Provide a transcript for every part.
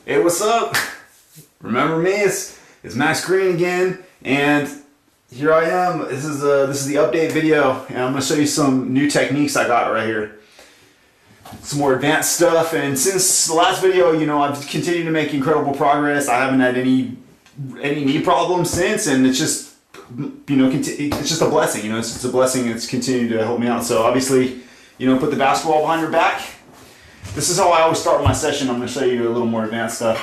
Hey, what's up? Remember me? It's Max Green again, and here I am. This is the update video, and I'm gonna show you some new techniques I got right here. Some more advanced stuff, and since the last video, you know, I've continued to make incredible progress. I haven't had any knee problems since, and it's just, you know, it's just a blessing. You know, it's just a blessing. It's continued to help me out. So obviously, you know, put the basketball behind your back. This is how I always start my session. I'm going to show you a little more advanced stuff.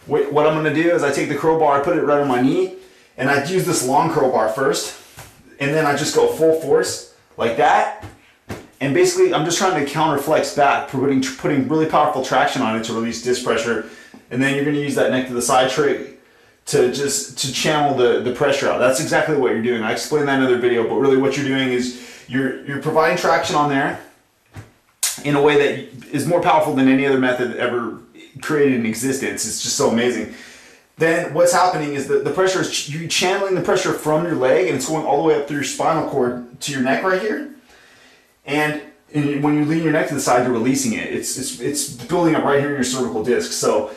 What I'm going to do is I take the crowbar, I put it right on my knee, and I use this long crowbar first, and then I just go full force like that. And basically, I'm just trying to counter flex back, putting really powerful traction on it to release disc pressure. And then you're going to use that neck to the side trick to channel the pressure out. That's exactly what you're doing. I explained that in another video, but really what you're doing is you're providing traction on there in a way that is more powerful than any other method ever created in existence. It's just so amazing. Then what's happening is that the pressure is, you're channeling the pressure from your leg, and it's going all the way up through your spinal cord to your neck right here. And when you lean your neck to the side, you're releasing it. It's building up right here in your cervical disc. So,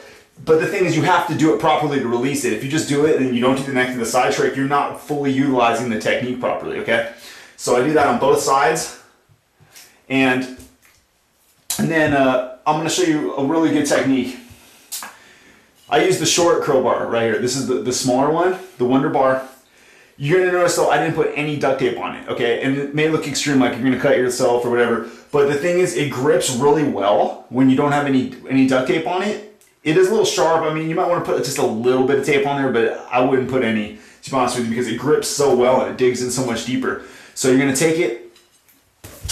but the thing is, you have to do it properly to release it. If you just do it and you don't do the neck to the side trick, you're not fully utilizing the technique properly, okay? So I do that on both sides. And then I'm going to show you a really good technique. I use the short crowbar right here. This is the smaller one, the Wonder Bar. You're going to notice though, I didn't put any duct tape on it, okay? And it may look extreme, like you're going to cut yourself or whatever, but the thing is, it grips really well when you don't have any duct tape on it. It is a little sharp. I mean, you might want to put just a little bit of tape on there, but I wouldn't put any, to be honest with you, because it grips so well and it digs in so much deeper. So you're going to take it,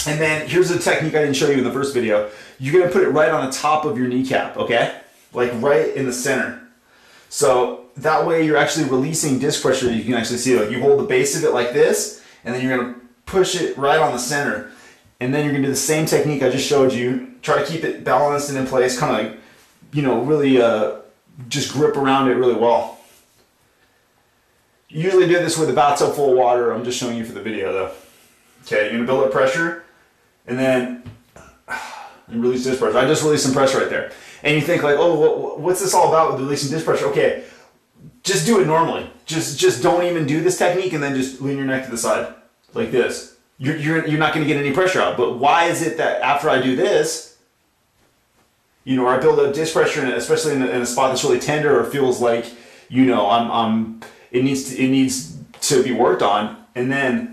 and then here's a technique I didn't show you in the first video. You're going to put it right on the top of your kneecap, okay? Like right in the center. So that way you're actually releasing disc pressure. You can actually see, like, you hold the base of it like this, and then you're going to push it right on the center. And then you're going to do the same technique I just showed you. Try to keep it balanced and in place, kind of like, you know, really just grip around it really well. You usually do this with a bathtub full of water. I'm just showing you for the video though. Okay, you're going to build up pressure, and then you release disc pressure. I just released some pressure right there. And you think like, oh, what's this all about with releasing disc pressure? Okay, just do it normally. Just don't even do this technique, and then just lean your neck to the side like this. You're not going to get any pressure out. But why is it that after I do this, you know, or I build up disc pressure, especially in a spot that's really tender or feels like, you know, it needs to be worked on, and then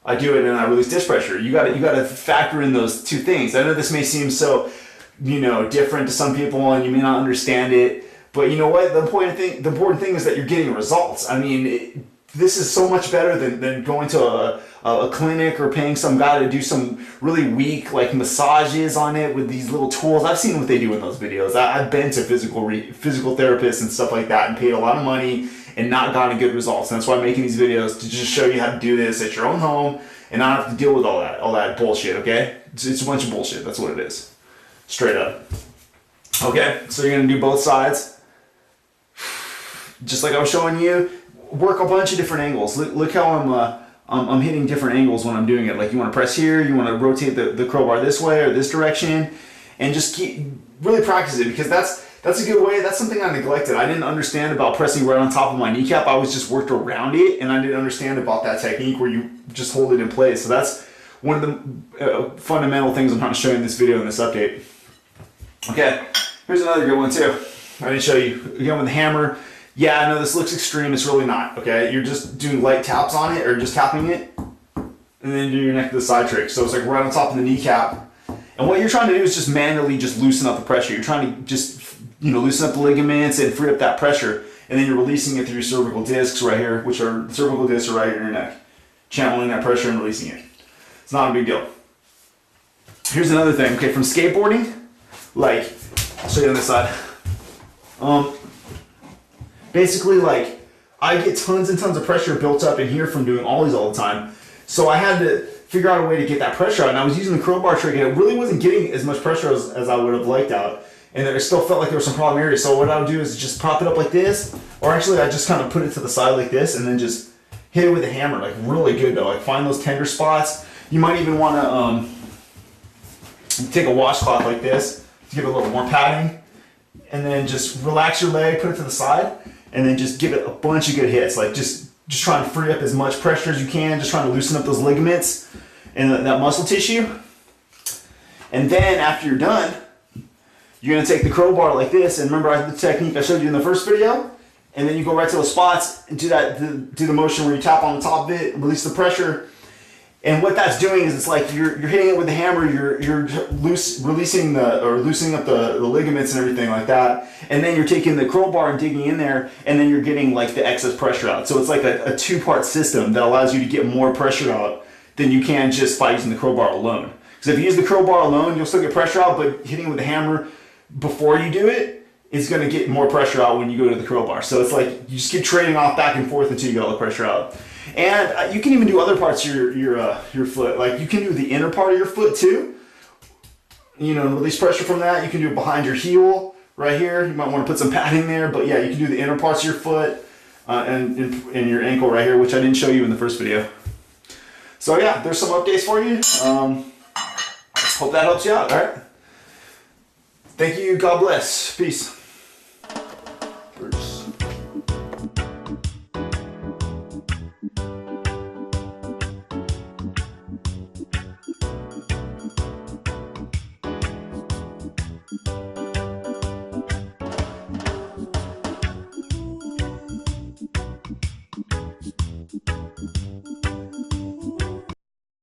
I do it and I release disc pressure. You got to factor in those two things. I know this may seem so, you know, different to some people, and you may not understand it, but you know what? The important thing is that you're getting results. I mean, this is so much better than going to a clinic or paying some guy to do some really weak like massages on it with these little tools. I've seen what they do in those videos. I've been to physical therapists and stuff like that and paid a lot of money and not gotten good results. And that's why I'm making these videos, to just show you how to do this at your own home and not have to deal with all that bullshit, okay? It's a bunch of bullshit. That's what it is. Straight up. Okay, so you're gonna do both sides. Just like I was showing you, work a bunch of different angles. Look how I'm hitting different angles when I'm doing it. Like, you want to press here, you want to rotate the crowbar this way or this direction, and just keep really practice it, because that's a good way. That's something I neglected. I didn't understand about pressing right on top of my kneecap. I always just worked around it, and I didn't understand about that technique where you just hold it in place. So that's one of the fundamental things I'm trying to show you in this video, in this update. Okay, here's another good one too. I didn't show you. Again, with the hammer. Yeah, I know this looks extreme. It's really not, okay? You're just doing light taps on it, or just tapping it, and then do your neck to the side trick. So it's like right on top of the kneecap. And what you're trying to do is just manually just loosen up the pressure. You're trying to just, you know, loosen up the ligaments and free up that pressure, and then you're releasing it through your cervical discs right here, which are, cervical discs are right here in your neck. Channeling that pressure and releasing it. It's not a big deal. Here's another thing, okay, from skateboarding, like, I'll show you on this side. Basically, like, I get tons and tons of pressure built up in here from doing ollies all the time. So I had to figure out a way to get that pressure out. And I was using the crowbar trick, and it really wasn't getting as much pressure as I would have liked out. And it still felt like there was some problem areas. So what I would do is just prop it up like this, or actually I just kind of put it to the side like this, and then just hit it with a hammer, like really good though. Like, find those tender spots. You might even want to take a washcloth like this to give it a little more padding, and then just relax your leg, put it to the side, and then just give it a bunch of good hits. Like just trying to free up as much pressure as you can, just trying to loosen up those ligaments and that muscle tissue. And then after you're done, you're gonna take the crowbar like this, and remember the technique I showed you in the first video? And then you go right to those spots and do the motion where you tap on the top of it, release the pressure. And what that's doing is it's like you're hitting it with the hammer, you're loosening up the ligaments and everything like that. And then you're taking the crowbar and digging in there, and then you're getting like the excess pressure out. So it's like a two-part system that allows you to get more pressure out than you can just by using the crowbar alone. Because if you use the crowbar alone, you'll still get pressure out, but hitting it with the hammer before you do it is going to get more pressure out when you go to the crowbar. So it's like you just keep trading off back and forth until you get all the pressure out. And you can even do other parts of your foot. Like you can do the inner part of your foot too. You know, release pressure from that. You can do it behind your heel right here. You might want to put some padding there, but yeah, you can do the inner parts of your foot and your ankle right here, which I didn't show you in the first video. So yeah, there's some updates for you. Hope that helps you out. All right. Thank you. God bless. Peace.